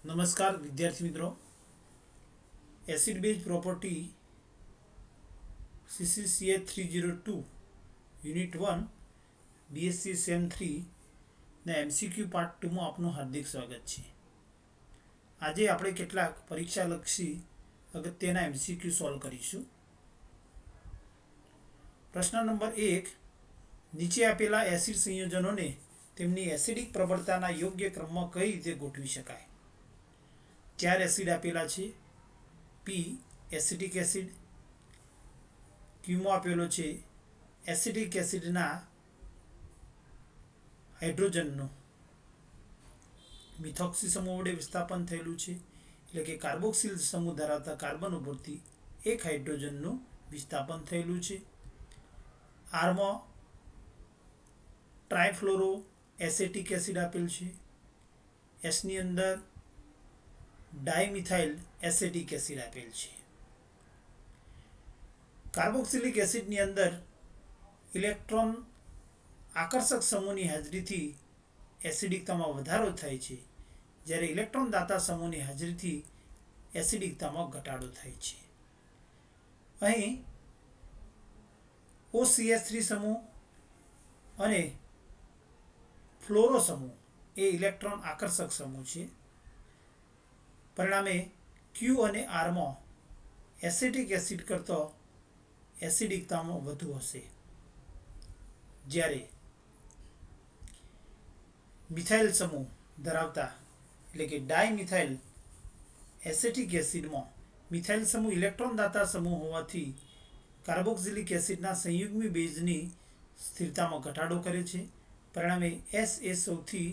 नमस्कार विद्यार्थी मित्रों, acid base property CCCA 302 unit 1 BSc sem 3 ના MCQ પાર્ટ 2 માં આપનું હાર્દિક સ્વાગત છે। આજે આપણે કેટલાક પરીક્ષાલક્ષી અગત્યના MCQ સોલ્વ કરીશું। પ્રશ્ન નંબર 1, નીચે આપેલા એસિડ સંયોજનોને તેમની એસિડિક પ્રબળતાના યોગ્ય ક્રમમાં કઈ રીતે ગોઠવી શકાય? 4 એસિડ આપેલા છે। P એસિટિક એસિડ, ક્યુમાં આપેલો છે એસિટિક એસિડના હાઇડ્રોજનનું મિથોક્સી સમૂહ વડે વિસ્થાપન થયેલું છે, એટલે કે કાર્બોક્સિલ સમૂહ ધરાવતા કાર્બન ઉપરથી એક હાઇડ્રોજનનું વિસ્થાપન થયેલું છે। આરમાં ટ્રાયફ્લોરો એસિટિક એસિડ આપેલ છે। એસની અંદર ડાયમિથાઇલ એસિટિક એસિડ આપેલ છે। કાર્બોક્સિલિક એસિડની અંદર ઇલેક્ટ્રોન આકર્ષક સમૂહની હાજરીથી એસિડિકતામાં વધારો થાય છે, જ્યારે ઇલેક્ટ્રોન દાતા સમૂહની હાજરીથી એસિડિકતામાં ઘટાડો થાય છે। અહીં OCH3 સમૂહ અને ફ્લોરો સમૂહ એ ઇલેક્ટ્રોન આકર્ષક સમૂહ છે। પરિણામે Q અને R માં એસિટિક એસિડ કરતો એસિડિકતામાં વધુ હશે, જ્યારે મિથાઇલ સમૂહ ધરાવતા એટલે કે ડાયમિથાઇલ એસિટિક એસિડમાં મિથાઇલ સમૂહ ઇલેક્ટ્રોન દાતા સમૂહ હોવાથી કાર્બોક્સિલિક એસિડના સંયુગ્મી બેઝની સ્થિરતામાં ઘટાડો કરે છે। પરિણામે S એ સૌથી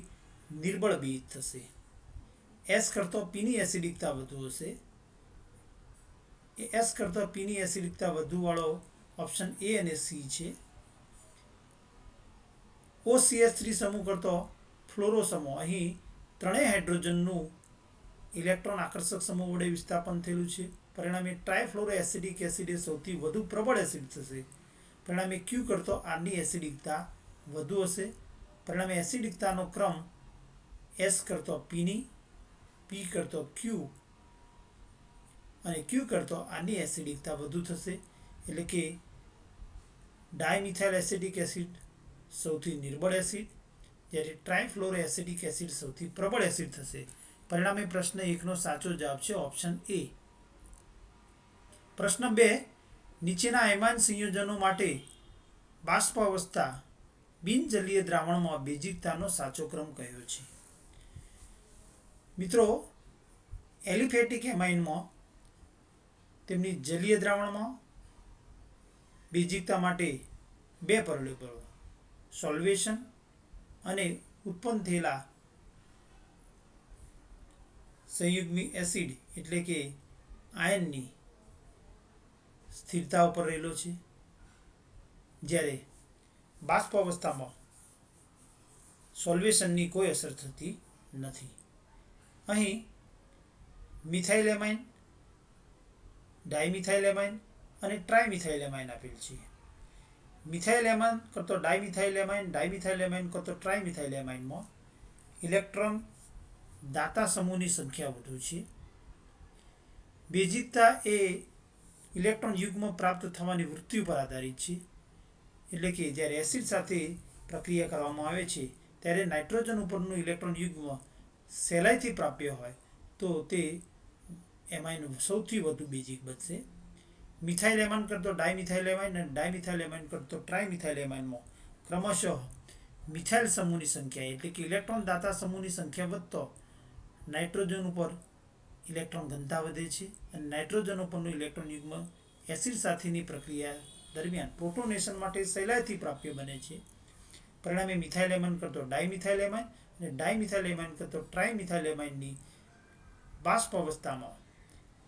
નિર્બળ બેઝ થશે। S કરતો Pની એસિડિકતા વધુ હશે। S કરતો Pની એસિડિકતા વધુવાળો ઓપ્શન A અને C છે। OCH3 સમૂહ કરતો ફ્લોરો સમૂહ, અહીં ત્રણેય હાઇડ્રોજનનું ઇલેક્ટ્રોન આકર્ષક સમૂહ વડે વિસ્થાપન થયેલું છે। પરિણામે ટ્રાયફ્લોરો એસિડિક એસિડ એ સૌથી વધુ પ્રબળ એસિડ થશે। પરિણામે Q કરતો Rની એસિડિકતા વધુ હશે। પરિણામે એસિડિકતાનો ક્રમ S કરતો Pની, P કરતો Q અને Q કરતો Rની એસિડિકતા વધુ થશે, એટલે કે ડાયમિથાઇલ એસિડિક એસિડ સૌથી નિર્બળ એસિડ, જ્યારે ટ્રાયફ્લોરો એસિડિક એસિડ સૌથી પ્રબળ એસિડ થશે। પરિણામે પ્રશ્ન 1 નો સાચો જવાબ છે ઓપ્શન A। પ્રશ્ન 2, નીચેના એમાઇન સંયોજનો માટે બાષ્પાવસ્થા બિનજલીય દ્રાવણમાં બેઝિકતાનો સાચો ક્રમ કયો છે? મિત્રો, એલિફેટિક એમાઇનમાં તેમની જલીય દ્રાવણમાં બેઝિકતા માટે બે પરિબળો, સોલ્વેશન અને ઉત્પન્ન થયેલા સંયુગ્મી એસિડ એટલે કે આયનની સ્થિરતા ઉપર રહેલો છે, જ્યારે બાષ્પાવસ્થામાં સોલ્વેશનની કોઈ અસર થતી નથી। અહીં મિથાઇલ એમાઇન, ડાયમિથાઇલ એમાઇન અને ટ્રાયમિથાઇલ એમાઇન આપેલ છે। મિથાઇલ એમાઇન કરતો ડાયમિથાઇલ એમાઇન, ડાયમિથાઇલ એમાઇન કરતો ટ્રાયમિથાઇલ એમાઇનમાં ઇલેક્ટ્રોન દાતા સમૂહની સંખ્યા વધુ છે। બેઝિકતા એ ઇલેક્ટ્રોન યુગ્મ પ્રાપ્ત થવાની વૃત્તિ પર આધારિત છે, એટલે કે જ્યારે એસિડ સાથે પ્રક્રિયા કરવામાં આવે છે ત્યારે નાઇટ્રોજન ઉપરનું ઇલેક્ટ્રોન યુગ્મ સહેલાઈથી પ્રાપ્ય હોય તો તે એમાઇન સૌથી વધુ બેઝિક બનશે। મિથાઇલ એમાઇન કરતો ડાયમિથાઇલ એમાઇન અને ડાયમિથાઇલ એમાઇન કરતો ટ્રાયમિથાઇલ એમાઇનમાં ક્રમશઃ મિથાઇલ સમૂહની સંખ્યા એટલે કે ઇલેક્ટ્રોન દાતા સમૂહની સંખ્યા વધતો નાઇટ્રોજન ઉપર ઇલેક્ટ્રોન ઘનતા વધે છે, અને નાઇટ્રોજન ઉપરનું ઇલેક્ટ્રોન યુગ્મ એસિડ સાથેની પ્રક્રિયા દરમિયાન પ્રોટોનેશન માટે સહેલાઈથી પ્રાપ્ય બને છે। પરિણામે મિથાઇલ એમાઇન કરતો ડાયમિથાઇલ એમાઇન અને ડાયમિથાઇલ એમાઇન કરતો ટ્રાયમિથાઇલ એમાઇનની બાષ્પ અવસ્થામાં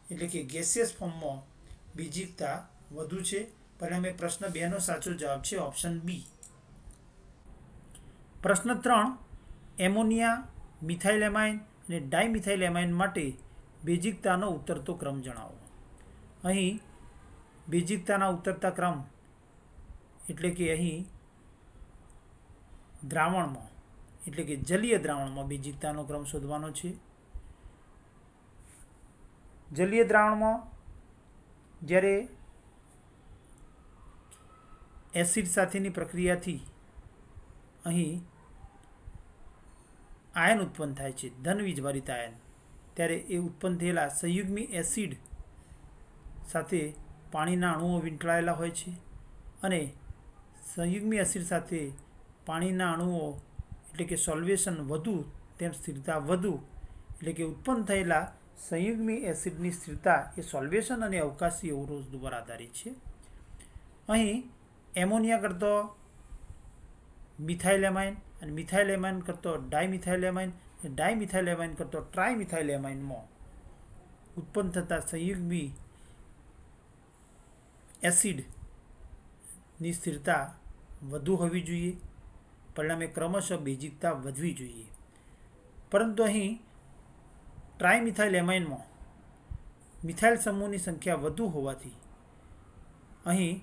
એટલે કે ગેસિયસ ફોર્મમાં બેઝિકતા વધુ છે। પરિણામે પ્રશ્ન 2 નો સાચો જવાબ છે ઓપ્શન B। પ્રશ્ન 3, એમોનિયા, મિથાઇલ એમાઇન અને ડાયમિથાઇલ એમાઇન માટે બેઝિકતાનો ઉતરતો ક્રમ જણાવો। અહીં બેઝિકતાના ઉતરતા ક્રમ એટલે કે અહીં દ્રાવણમાં એટલે કે જલીય દ્રાવણમાં બેઝિકતાનો ક્રમ શોધવાનો છે. જલીય દ્રાવણમાં જ્યારે એસિડ સાથેની પ્રક્રિયાથી અહીં આયન ઉત્પન્ન થાય છે, ધન વીજભારિત આયન, ત્યારે એ ઉત્પન્ન થયેલા સંયુગ્મી એસિડ સાથે પાણીના અણુઓ વીંટળાયેલા હોય છે અને સંયુગ્મી એસિડ સાથે પાણીના અણુઓ એટલે કે સોલ્વેશન વધુ તેમ સ્થિરતા વધુ એટલે કે ઉત્પન્ન થયેલા સંયુગ્મી એસિડની સ્થિરતા એ સોલ્વેશન અને અવકાશી અવરોધ પર આધારિત છે. અહીં એમોનિયા કરતો મિથાઇલેમાઇન અને મિથાઇલેમાઇન કરતો ડાયમિથાઇલેમાઇન અને ડાયમિથાઇલેમાઇન કરતો ટ્રાયમિથાઇલેમાઇનમાં ઉત્પન્ન થતા સંયુગ્મી એસિડની સ્થિરતા વધુ હોવી જોઈએ, પરિણામે ક્રમશઃ બેઝિકતા વધવી જોઈએ. પરંતુ અહીં ટ્રાયમિથાઇલેમાઇનમાં મિથાઇલ સમૂહની સંખ્યા વધુ હોવાથી અહીં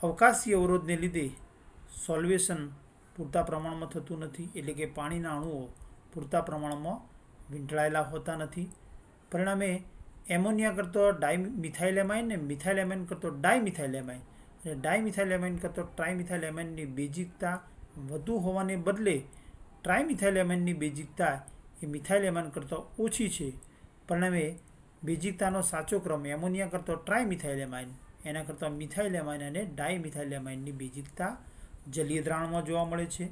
અવકાશી અવરોધને લીધે સોલ્વેશન પૂરતા પ્રમાણમાં થતું નથી, એટલે કે પાણીના અણુઓ પૂરતા પ્રમાણમાં વીંટળાયેલા હોતા નથી. પરિણામે એમોનિયા કરતો મિથાઇલેમાઇન ને મિથાઇલેમાઇન કરતો ડાયમિથાઇલેમાઇન અને ડાયમિથાઇલેમાઇન કરતો ટ્રાયમિથાઇલેમાઇનની બેઝિકતા વધુ હોવાને બદલે ટ્રાયમિથાઇલેમાઇનની બેઝિકતા એ મિથાઇલેમાઇન કરતાં ઓછી છે. પરિણામે બેઝિકતાનો સાચો ક્રમ એમોનિયા કરતો ટ્રાયમિથાઇલેમાઇન, એના કરતાં મિથાઇલેમાઇન અને ડાયમિથાઇલેમાઇનની બેઝિકતા જલીય દ્રાવણમાં જોવા મળે છે.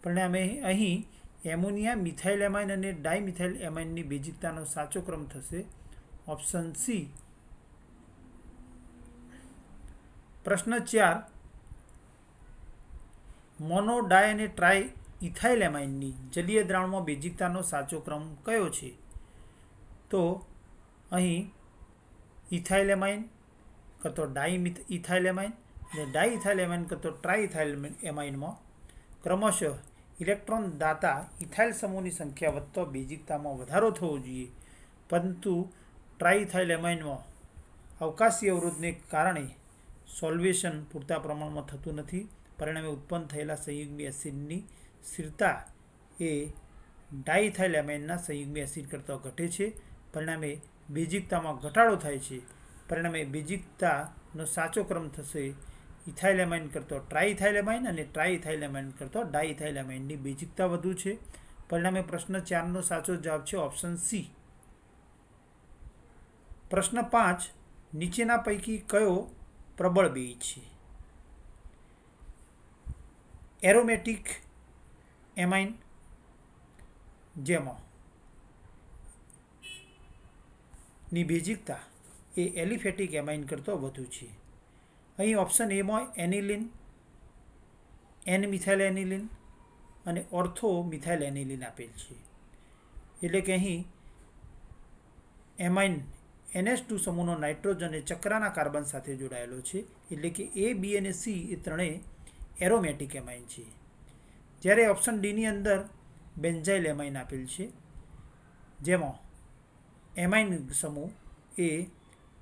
પરિણામે અહીં એમોનિયા, મિથાઇલેમાઇન અને ડાયમિથાઇલેમાઇનની બેઝિકતાનો સાચો ક્રમ થશે ઓપ્શન સી. પ્રશ્ન 4, મોનો, ડાય અને ટ્રાય ઇથાઇલેમાઇનની જલીય દ્રાવણમાં બેઝિકતાનો સાચો ક્રમ કયો છે? તો અહીં ઇથાઇલેમાઇન કરતો ડાયઇથાઇલેમાઇન અને ડાયઇથાઇલેમાઇન કરતો ટ્રાયઇથાઇલેમાઇનમાં ક્રમશઃ ઇલેક્ટ્રોન દાતા ઇથાઇલ સમૂહની સંખ્યા વધતો બેઝિકતામાં વધારો થવો જોઈએ, પરંતુ ટ્રાયઇથાઇલેમાઇનમાં અવકાશી અવરોધને કારણે સોલ્વેશન પૂરતા પ્રમાણમાં થતું નથી. પરિણામે ઉત્પન્ન થયેલા સંયુગ્મી એસિડની સ્થિરતા એ ડાયઇથાઇલેમાઇનના સંયુગ્મી એસિડ કરતાં ઘટે છે. પરિણામે બેઝિકતામાં ઘટાડો થાય છે. પરિણામે બેઝિકતાનો સાચો ક્રમ થશે ઇથાઇલેમાઇન કરતો ટ્રાયઇથાઇલેમાઇન અને ટ્રાયઇથાઇલેમાઇન કરતો ડાયઇથાઇલેમાઇનની બેઝિકતા વધુ છે. પરિણામે પ્રશ્ન 4નો સાચો જવાબ છે ઓપ્શન સી. પ્રશ્ન 5, નીચેના પૈકી કયો પ્રબળ બેઝ છે? એરોમેટિક એમાઇન, જેમાં ની બેઝિકતા એ એલિફેટિક એમાઇન કરતાં વધુ છે. અહીં ઓપ્શન એમાં એનિલિન, એન મિથાઇલ એનિલિન અને ઓર્થો મિથાઇલ એનિલિન આપેલ છે. એટલે કે અહીં એમાઇન NH2 સમૂહનો નાઇટ્રોજન એ ચક્રના કાર્બન સાથે જોડાયેલો છે. એટલે કે A, B અને C એ ત્રણેય એરોમેટિક એમાઇન છે. જ્યારે ઓપ્શન ડીની અંદર બેન્ઝાઇલ એમાઇન આપેલ છે, જેમાં એમાઇન સમૂહ એ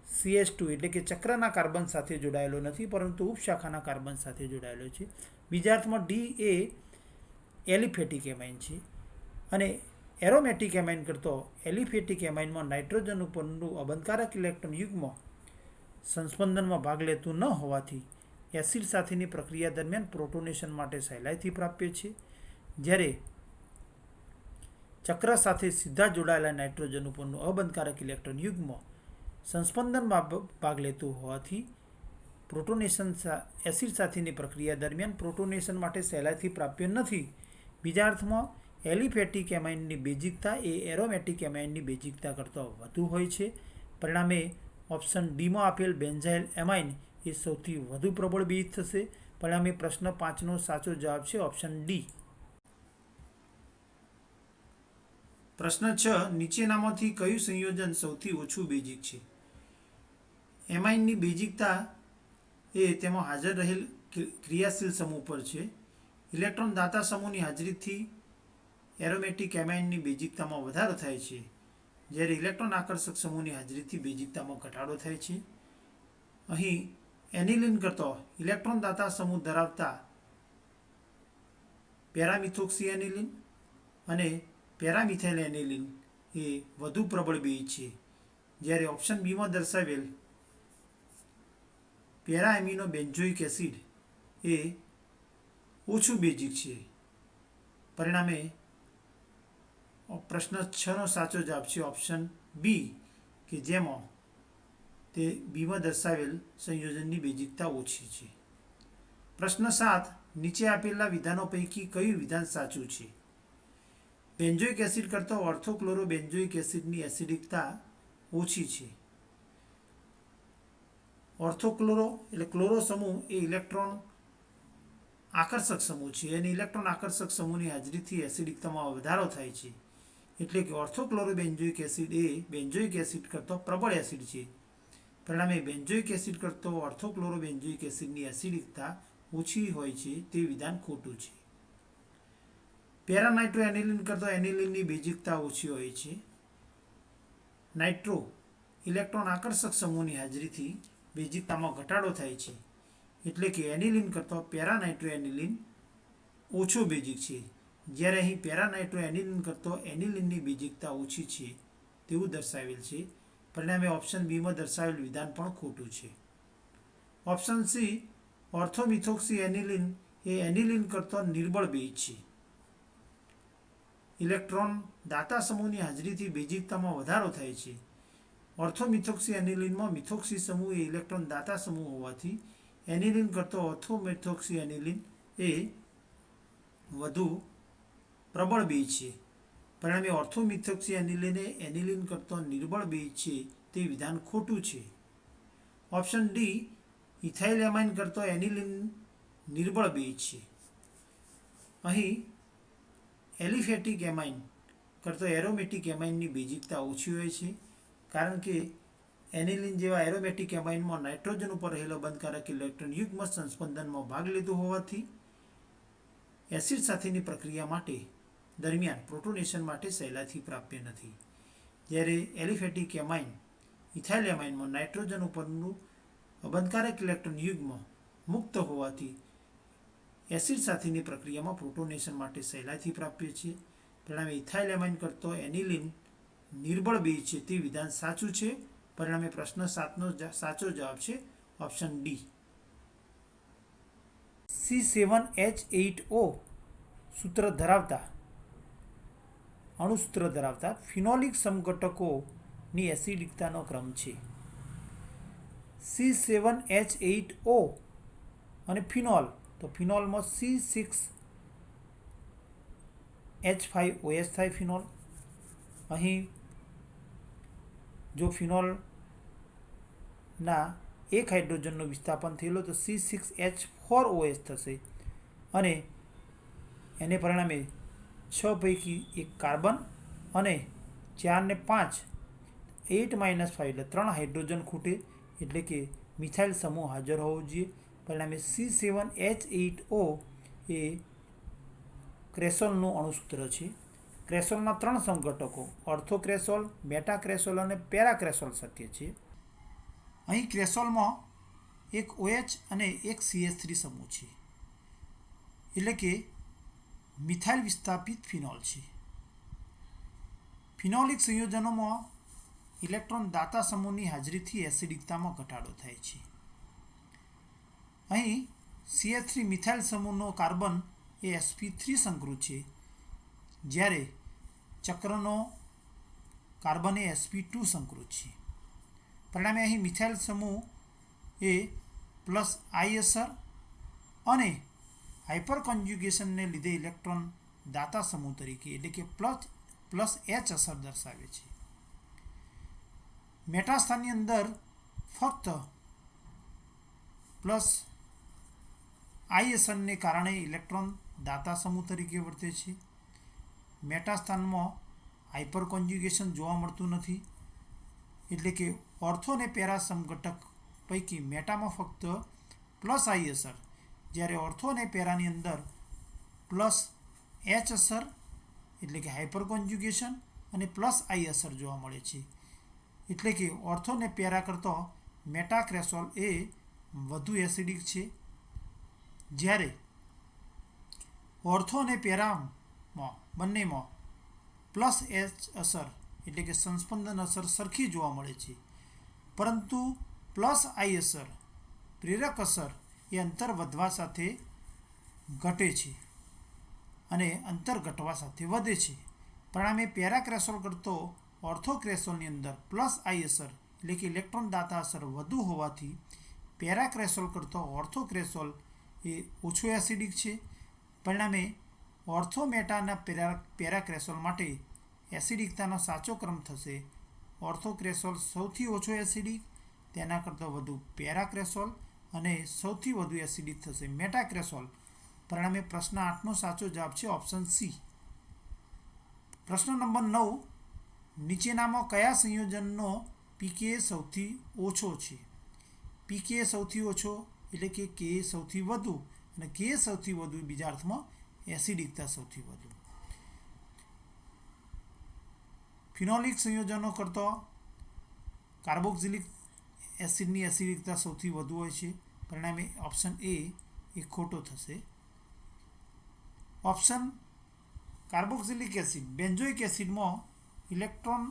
CH2 એટલે કે ચક્રના કાર્બન સાથે જોડાયેલો નથી, પરંતુ ઉપશાખાના કાર્બન સાથે જોડાયેલો છે. બીજા અર્થમાં ડી એ એલિફેટિક એમાઇન છે અને એરોમેટિક એમાઇન કરતો એલિફેટિક એમાઇનમાં નાઇટ્રોજન ઉપરનું અબંધકારક ઇલેક્ટ્રોન યુગ્મ સંસ્પંદનમાં ભાગ લેતું ન હોવાથી એસિડ સાથેની પ્રક્રિયા દરમિયાન પ્રોટોનેશન માટે સહેલાઈથી પ્રાપ્ય છે. જ્યારે ચક્ર સાથે સીધા જોડાયેલા નાઇટ્રોજન ઉપરનું અબંધકારક ઇલેક્ટ્રોન યુગ્મ સંસ્પંદનમાં ભાગ લેતું હોવાથી પ્રોટોનેશન એસિડ સાથેની પ્રક્રિયા દરમિયાન પ્રોટોનેશન માટે સહેલાઈથી પ્રાપ્ય નથી. બીજા અર્થમાં એલિફેટિક એમાઇનની બેઝિકતા એ એરોમેટિક એમાઇનની બેઝિકતા કરતાં વધુ હોય છે. પરિણામે ઓપ્શન ડીમાં આપેલ બેન્ઝાઇલ એમાઇન એ સૌથી વધુ પ્રબળ બેઝ થશે. પરિણામે પ્રશ્ન 5નો સાચો જવાબ છે ઓપ્શન ડી. પ્રશ્ન 6, નીચેનામાંથી કયું સંયોજન સૌથી ઓછું બેઝિક છે? એમાઇનની બેઝિકતા એ તેમાં હાજર રહેલ ક્રિયાશીલ સમૂહ પર છે. ઇલેક્ટ્રોન દાતા સમૂહની હાજરીથી એરોમેટિક એમાઇનની બેઝિકતામાં વધારો થાય છે, જ્યારે ઇલેક્ટ્રોન આકર્ષક સમૂહની હાજરીથી બેઝિકતામાં ઘટાડો થાય છે. અહીં એનિલિન કરતો ઇલેક્ટ્રોન દાતા સમૂહ ધરાવતા પેરામિથોક્સી એનિલિન અને પેરામિથાઇલ એનિલિન એ વધુ પ્રબળ બેઝ છે, જ્યારે ઓપ્શન બીમાં દર્શાવેલ પેરા એમિનો બેન્ઝોઇક એસિડ એ ઓછું બેઝિક છે. પરિણામે પ્રશ્ન 6નો સાચો જવાબ છે ઓપ્શન બી, કે જેમાં તે બીમાં દર્શાવેલ સંયોજનની બેઝિકતા ઓછી છે. પ્રશ્ન 7, નીચે આપેલા વિધાનો પૈકી કયું વિધાન સાચું છે? બેન્ઝોઇક એસિડ કરતાં ઓર્થોક્લોરો બેન્ઝોઇક એસિડની એસિડિકતા ઓછી છે. ઓર્થોક્લોરો એટલે ક્લોરો સમૂહ એ ઇલેક્ટ્રોન આકર્ષક સમૂહ છે અને ઇલેક્ટ્રોન આકર્ષક સમૂહની હાજરીથી એસિડિકતામાં વધારો થાય છે. એટલે કે ઓર્થોક્લોરો બેન્ઝોઇક એસિડ એ બેન્ઝોઇક એસિડ કરતાં પ્રબળ એસિડ છે. પરિણામે બેન્ઝોઇક એસિડ કરતાં ઓર્થોક્લોરો બેન્ઝોઇક એસિડની એસિડિકતા ઓછી હોય છે તે વિધાન ખોટું છે. પેરાનાઇટ્રો એનિલિન કરતાં એનિલિનની બેઝિકતા ઓછી હોય છે. નાઇટ્રો ઇલેક્ટ્રોન આકર્ષક સમૂહની હાજરીથી બેઝિકતામાં ઘટાડો થાય છે. એટલે કે એનિલિન કરતાં પેરાનાઇટ્રો એનિલિન ઓછો બેઝિક છે, જ્યારે અહીં પેરાનાઇટ્રો એનિલિન કરતાં એનિલિનની બેઝિકતા ઓછી છે તેવું દર્શાવેલ છે. પરિણામે ઓપ્શન બીમાં દર્શાવેલ વિધાન પણ ખોટું છે. ઓપ્શન સી, ઓર્થોમિથોક્સી એનિલિન એ એનિલિન કરતાં નિર્બળ બેઝ છે. ઇલેક્ટ્રોન દાતા સમૂહની હાજરીથી બેઝિકતામાં વધારો થાય છે. ઓર્થોમિથોક્સી એનિલિનમાં મિથોક્સી સમૂહ એ ઇલેક્ટ્રોન દાતા સમૂહ હોવાથી એનિલિન કરતાં ઓર્થોમિથોક્સી એનિલિન એ વધુ પ્રબળ બેઝ છે. પરિણામે ઓર્થોમિથોક્સી એનિલિન એ એનિલિન કરતાં નિર્બળ બેઝ છે તે વિધાન ખોટું છે. ઓપ્શન ડી, ઇથાઇલેમાઇન કરતાં એનિલિન નિર્બળ બેઝ છે. અહીં એલિફેટિક એમાઇન કરતાં એરોમેટિક એમાઇનની બેઝિકતા ઓછી હોય છે, કારણ કે એનિલિન જેવા એરોમેટિક એમાઇનમાં નાઇટ્રોજન ઉપર રહેલો બંધકારક ઇલેક્ટ્રોન યુગ્મ સંસ્પંદનમાં ભાગ લીધો હોવાથી એસિડ સાથેની પ્રક્રિયા માટે દરમિયાન પ્રોટોનેશન માટે સહેલાઈથી પ્રાપ્ય નથી. જ્યારે એલિફેટિક એમાઇન ઇથાઇલ એમાઇનમાં નાઇટ્રોજન ઉપરનું બંધકારક ઇલેક્ટ્રોન યુગ્મ મુક્ત હોવાથી એસિડ સાથેની પ્રક્રિયામાં પ્રોટોનેશન માટે સહેલાઈથી પ્રાપ્ય છે. પરિણામે ઇથાઇલ એમાઇન કરતો એનિલિન નિર્બળ બેઝ છે તે વિધાન સાચું છે. પરિણામે પ્રશ્ન 7નો સાચો જવાબ છે ઓપ્શન ડી. C7H8O અણુસૂત્ર ધરાવતા ફિનોલિક સમઘટકોની એસિડિકતાનો ક્રમ છે. C7H8O અને ફિનોલ, તો ફિનોલમાં C6H5OH થાય ફિનોલ. અહીં જો ફિનોલના એક હાઇડ્રોજનનો વિસ્થાપન થયેલો તો C6H4OH થશે અને એને પરિણામે 6 પૈકી એક કાર્બન અને 4 ને 5 8 - 5 એટલે 3 હાઇડ્રોજન ખૂટે, એટલે કે મિથાઇલ સમૂહ હાજર હોવો જોઈએ. પરિણામે C7H8O એ ક્રેસોલનું અણુસૂત્ર છે. ક્રેસોલના 3 સમઘટકો ઓર્થોક્રેસોલ, મેટાક્રેસોલ અને પેરાક્રેસોલ શક્ય છે. અહીં ક્રેસોલમાં એક OH અને એક CH3 સમૂહ છે, એટલે કે મિથાઇલ વિસ્થાપિત ફિનોલ છે. ફિનોલિક સંયોજનોમાં ઇલેક્ટ્રોન દાતા સમૂહની હાજરીથી એસિડિકતામાં ઘટાડો થાય છે. અહીં CH3 મિથાઇલ સમૂહનો કાર્બન એ sp3 સંકૃત છે, જ્યારે ચક્રનો કાર્બન એ sp2 સંકૃત છે. પરિણામે અહીં મિથાઇલ સમૂહ એ પ્લસ I અસર અને હાઇપર કોન્જ્યુગેશનને લીધે ઇલેક્ટ્રોન દાતા સમૂહ તરીકે, એટલે કે પ્લસ H અસર દર્શાવે છે. મેટાસ્થાનની અંદર ફક્ત પ્લસ I અસરને કારણે ઇલેક્ટ્રોન દાતા સમૂહ તરીકે વર્તે છે. મેટાસ્થાનમાં હાઇપર કોન્જ્યુગેશન જોવા મળતું નથી, એટલે કે ઓર્થો અને પેરા સમઘટક પૈકી મેટામાં ફક્ત પ્લસ I અસર, જ્યારે ઓર્થો અને પેરાની અંદર પ્લસ H અસર એટલે કે હાઇપર કોન્જ્યુગેશન અને પ્લસ I અસર જોવા મળે છે. એટલે કે ઓર્થો અને પેરા કરતાં મેટાક્રેસોલ એ વધુ એસિડિક છે, જ્યારે ઓર્થો અને પેરામાં બંનેમાં પ્લસ એચ અસર એટલે કે સંસ્પંદન અસર સરખી જોવા મળે છે, પરંતુ પ્લસ આઈ અસર પ્રેરક અસર એ અંતર વધવા સાથે ઘટે છે અને અંતર ઘટવા સાથે વધે છે. પરિણામે પેરાક્રેસોલ કરતો ઓર્થોક્રેસોલની અંદર પ્લસ આઈ અસર એટલે કે ઇલેક્ટ્રોન દાતા અસર વધુ હોવાથી પેરાક્રેસોલ કરતો ઓર્થોક્રેસોલ એ ઓછો એસિડિક છે. પરિણામે ઓર્થોમેટાના પેરાક્રેસોલ માટે એસિડિકતાનો સાચો ક્રમ થશે ઓર્થોક્રેસોલ સૌથી ઓછો એસિડિક, તેના કરતાં વધુ પેરાક્રેસોલ અને સૌથી વધુ એસિડિક થશે મેટાક્રેસોલ. પરિણામે પ્રશ્ન 8નો સાચો જવાબ છે ઓપ્શન સી. પ્રશ્ન નંબર 9, નીચેનામાં કયા સંયોજનનો પીકે સૌથી ઓછો છે? પીકે સૌથી ઓછો એટલે કે કે સૌથી વધુ, અને કે સૌથી વધુ બીજા અર્થમાં એસિડિકતા સૌથી વધુ. ફિનોલિક સંયોજનો કરતો કાર્બોક્સિલિક એસિડની એસિડિકતા સૌથી વધુ હોય છે. પરિણામે ઓપ્શન એ ખોટો થશે. ઓપ્શન કાર્બોક્સિલિક એસિડ બેન્ઝોઇક એસિડમાં ઇલેક્ટ્રોન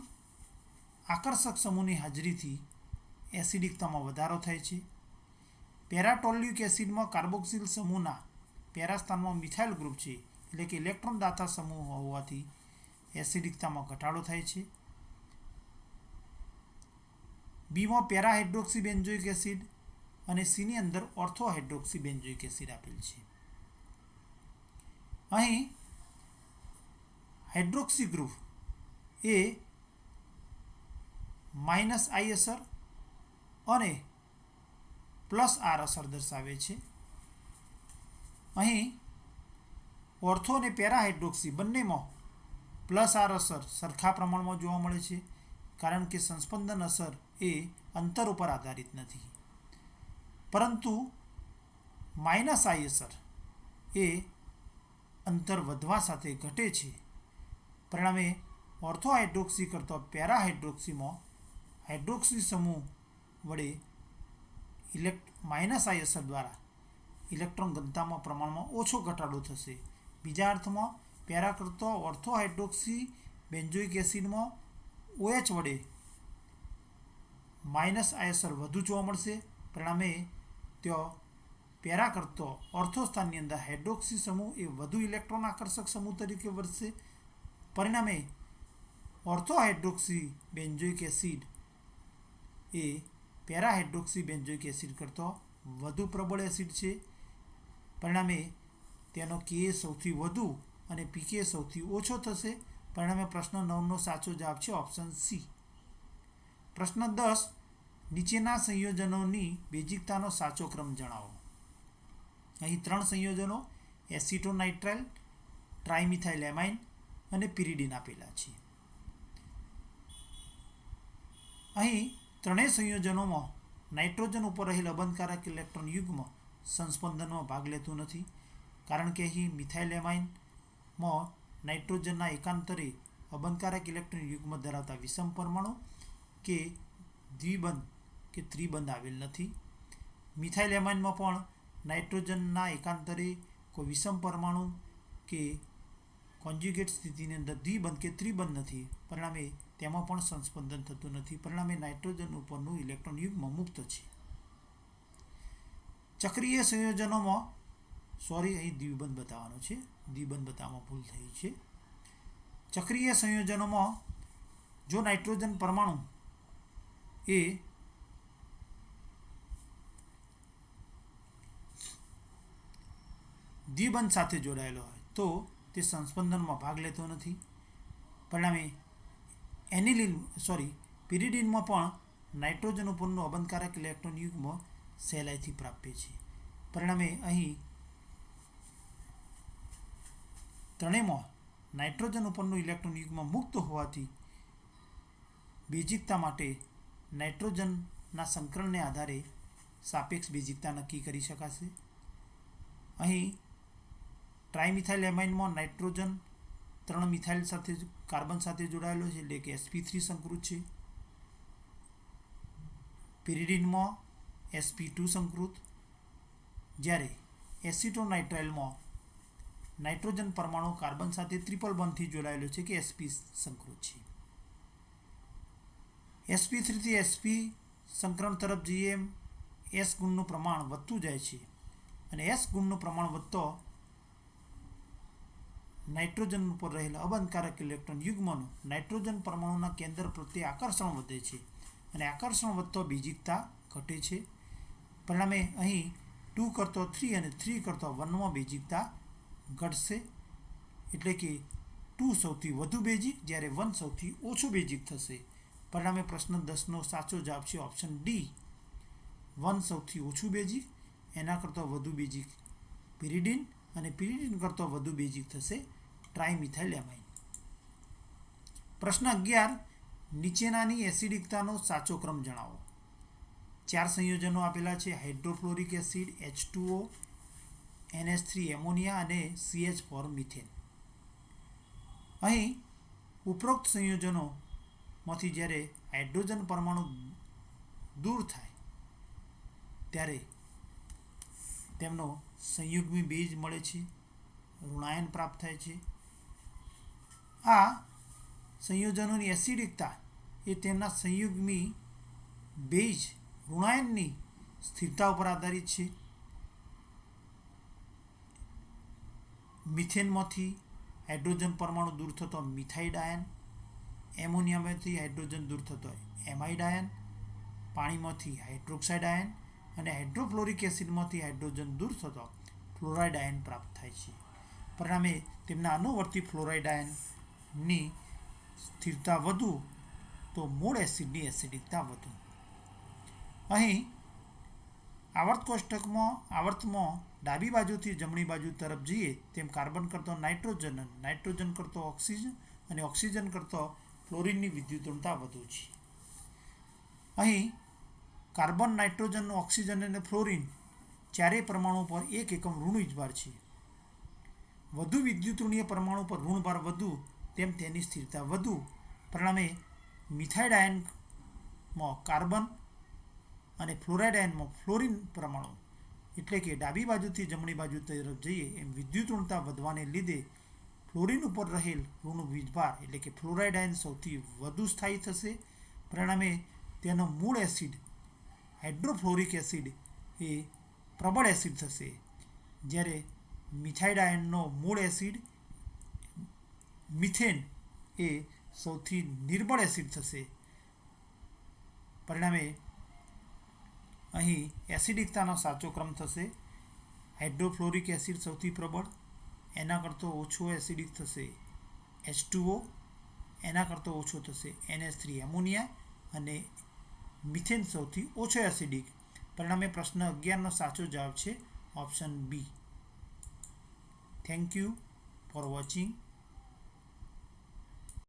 આકર્ષક સમૂહની હાજરીથી એસિડિકતામાં વધારો થાય છે. પેરાટોલ્યુક એસિડમાં કાર્બોક્સિલ સમૂહના પેરાસ્થાનમાં મિથાઇલ ગ્રુપ છે એટલે કે ઇલેક્ટ્રોન દાતા સમૂહ હોવાથી એસિડિકતામાં ઘટાડો થાય છે. બીમાં પેરાહાઇડ્રોક્સી બેન્ઝોઇક એસિડ અને સીની અંદર ઓર્થોહાઇડ્રોક્સી બેન્ઝોઇક એસિડ આપેલ છે. અહીં હાઇડ્રોક્સી ગ્રુપ એ માઇનસ આઈ અસર અને પ્લસ આર અસર દર્શાવે છે. અહીં ઓર્થો અને પેરાહાઇડ્રોક્સી બંનેમાં પ્લસ આર અસર સરખા પ્રમાણમાં જોવા મળે છે, કારણ કે સંસ્પંદન અસર એ અંતર ઉપર આધારિત નથી, પરંતુ માઇનસ આઈ અસર એ અંતર વધવા સાથે ઘટે છે. પરિણામે ઓર્થોહાઇડ્રોક્સી કરતાં પેરાહાઇડ્રોક્સીમાં હાઇડ્રોક્સી સમૂહ વડે માઇનસ આઈ અસર દ્વારા ઇલેક્ટ્રોન ઘનતામાં પ્રમાણમાં ઓછો ઘટાડો થશે. બીજા અર્થમાં પેરા કરતાં ઓર્થોહાઇડ્રોક્સી બેન્ઝોઇક એસિડમાં OH વડે માઇનસ આઈ અસર વધુ જોવા મળશે. પરિણામે ત્યાં પેરા કરતો ઓર્થો સ્થાનની અંદર હાઇડ્રોક્સી સમૂહ એ વધુ ઇલેક્ટ્રોન આકર્ષક સમૂહ તરીકે વર્તશે. પરિણામે ઓર્થોહાઇડ્રોક્સી બેન્ઝોઇક એસિડ એ પેરાહાઇડ્રોક્સી બેન્ઝોઇક એસિડ કરતાં વધુ પ્રબળ એસિડ છે. પરિણામે તેનો કે સૌથી વધુ અને પીકે સૌથી ઓછો થશે. પરિણામે પ્રશ્ન 9નો સાચો જવાબ છે ઓપ્શન સી. પ્રશ્ન 10, નીચેના સંયોજનોની બેઝિકતાનો સાચો ક્રમ જણાવો. અહીં 3 સંયોજનો એસિટોનાઇટ્રાઇલ, ટ્રાઇમિથાઇલ એમાઇન અને પિરિડીન આપેલા છે. અહીં ત્રણેય સંયોજનોમાં નાઇટ્રોજન ઉપર રહેલ અબંધકારક ઇલેક્ટ્રોન યુગ્મ સંસ્પંદનમાં ભાગ લેતું નથી, કારણ કે અહીં મિથાઇલ એમાઇનમાં નાઇટ્રોજનના એકાંતરે અબંધકારક ઇલેક્ટ્રોન યુગ્મ ધરાવતા વિષમ પરમાણુ કે દ્વિબંધ કે ત્રિબંધ આવેલ નથી. મિથાઇલ એમાઇનમાં પણ નાઇટ્રોજનના એકાંતરે કોઈ વિષમ પરમાણુ કે કોન્જ્યુગેટ સ્થિતિની અંદર દ્વિબંધ કે ત્રિબંધ નથી. પરિણામે તેમાં પણ સંસ્પંદન થતું નથી. પરિણામે નાઇટ્રોજન ઉપરનું ઇલેક્ટ્રોન યુગ્મ મુક્ત છે. ચક્રીય સંયોજનોમાં અહીં દ્વિબંધ બતાવવાનો છે, દ્વિબંધ બતાવવામાં ભૂલ થઈ છે. ચક્રીય સંયોજનોમાં જો નાઇટ્રોજન પરમાણુ એ દ્વિબંધ સાથે જોડાયેલો હોય તો તે સંસ્પંદનમાં ભાગ લેતો નથી. પરિણામે પિરિડીનમાં પણ નાઇટ્રોજન ઉપરનું અબંધકારક ઇલેક્ટ્રોન યુગ્મ સહેલાઈથી પ્રાપ્ય છે. પરિણામે અહીં ત્રણેયમાં નાઇટ્રોજન ઉપરનું ઇલેક્ટ્રોન યુગ્મ મુક્ત હોવાથી બેઝિકતા માટે નાઇટ્રોજનના સંકરણને આધારે સાપેક્ષ બેઝિકતા નક્કી કરી શકાશે. અહીં ટ્રાઇમિથાઇલ એમાઇનમાં નાઇટ્રોજન 3 મિથાઇલ સાથે કાર્બન સાથે જોડાયેલો છે એટલે કે sp3 સંકૃત છે. પિરિડીનમાં sp2 સંકૃત, જ્યારે એસિટોનાઇટ્રાઇલમાં નાઇટ્રોજન પરમાણુ કાર્બન સાથે ટ્રિપલ બોન્ડથી જોડાયેલો છે કે sp સંકૃત છે. sp3 થી sp સંકરણ તરફ જઈએ એમ s ગુણનું પ્રમાણ વધતું જાય છે અને s ગુણનું પ્રમાણ વધતો નાઇટ્રોજન ઉપર રહેલા અબંધકારક ઇલેક્ટ્રોન યુગ્મનું નાઇટ્રોજન પરમાણુના કેન્દ્ર પ્રત્યે આકર્ષણ વધે છે અને આકર્ષણ વધતો બેઝિકતા ઘટે છે. પરિણામે અહીં 2 કરતો 3 અને 3 કરતો 1માં બેઝિકતા ઘટશે. એટલે કે 2 સૌથી વધુ બેઝિક જ્યારે 1 સૌથી ઓછું બેઝિક થશે. પરિણામે પ્રશ્ન 10નો સાચો જવાબ છે ઓપ્શન ડી, 1 સૌથી ઓછું બેઝિક, એના કરતાં વધુ બેઝિક પિરિડીન અને પિરિડીન કરતાં વધુ બેઝિક થશે ટ્રાઇમિથાઇલેમાઇન. પ્રશ્ન 11, નીચેનાની એસિડિકતાનો સાચો ક્રમ જણાવો. 4 સંયોજનો આપેલા છે: hydrofluoric acid, H2O, NH3 ammonia અને CH4 મિથેન. અહીં ઉપરોક્ત સંયોજનોમાંથી જ્યારે હાઇડ્રોજન પરમાણુ દૂર થાય ત્યારે તેમનો સંયુગ્મી બેઝ મળે છે, ઋણાયન પ્રાપ્ત થાય છે. આ સંયોજનોની એસિડિકતા એ તેમના સંયુગ્મી બેઝ ઋણાયનની સ્થિરતા ઉપર આધારિત છે. મિથેનમાંથી હાઇડ્રોજન પરમાણુ દૂર થતો મિથાઇડ આયન, એમોનિયામાંથી હાઇડ્રોજન દૂર થતો એમાઇડ આયન, પાણીમાંથી હાઇડ્રોક્સાઇડ આયન અને હાઇડ્રોફ્લોરિક એસિડમાંથી હાઇડ્રોજન દૂર થતો ફ્લોરાઇડ આયન પ્રાપ્ત થાય છે. પરિણામે તેમના અનુવર્તી ફ્લોરાઇડ આયનની સ્થિરતા વધુ તો મૂળ એસિડની એસિડિકતા વધુ. અહીં આવર્ત કોષ્ટકમાં આવર્તમાં ડાબી બાજુથી જમણી બાજુ તરફ જઈએ તેમ કાર્બન કરતો નાઇટ્રોજન, નાઇટ્રોજન કરતો ઓક્સિજન અને ઓક્સિજન કરતો ફ્લોરિનની વિદ્યુતઋણતા વધુ છે. અહીં કાર્બન, નાઇટ્રોજન, ઓક્સિજન અને ફ્લોરિન ચારેય પરમાણુ પર 1 એકમ ઋણ વીજભાર છે. વધુ વિદ્યુતઋણીય પરમાણુ પર ઋણભાર વધુ તેમ તેની સ્થિરતા વધુ. પરિણામે મિથાઇડ આયનમાં કાર્બન અને ફ્લોરાઇડ આયનમાં ફ્લોરિન પરમાણુ એટલે કે ડાબી બાજુથી જમણી બાજુ તરફ જઈએ એમ વિદ્યુતઋણતા વધવાને લીધે ફ્લોરિન ઉપર રહેલ ઋણ વીજભાર એટલે કે ફ્લોરાઇડ આયન સૌથી વધુ સ્થાયી થશે. પરિણામે તેનો મૂળ એસિડ હાઇડ્રોફ્લોરિક એસિડ એ પ્રબળ એસિડ થશે, જ્યારે મિથાઇડ આયનનો મૂળ એસિડ મિથેન એ સૌથી નિર્બળ એસિડ થશે. પરિણામે અહીં એસિડિકતાનો સાચો ક્રમ થશે હાઇડ્રોફ્લોરિક એસિડ સૌથી પ્રબળ, એના કરતાં ઓછો એસિડિક થશે H2O, એના કરતાં ઓછો થશે NH3 એમોનિયા અને મિથેન સૌથી ઓછો એસિડિક. પરિણામે પ્રશ્ન 11નો સાચો જવાબ છે option B. Thank you for watching.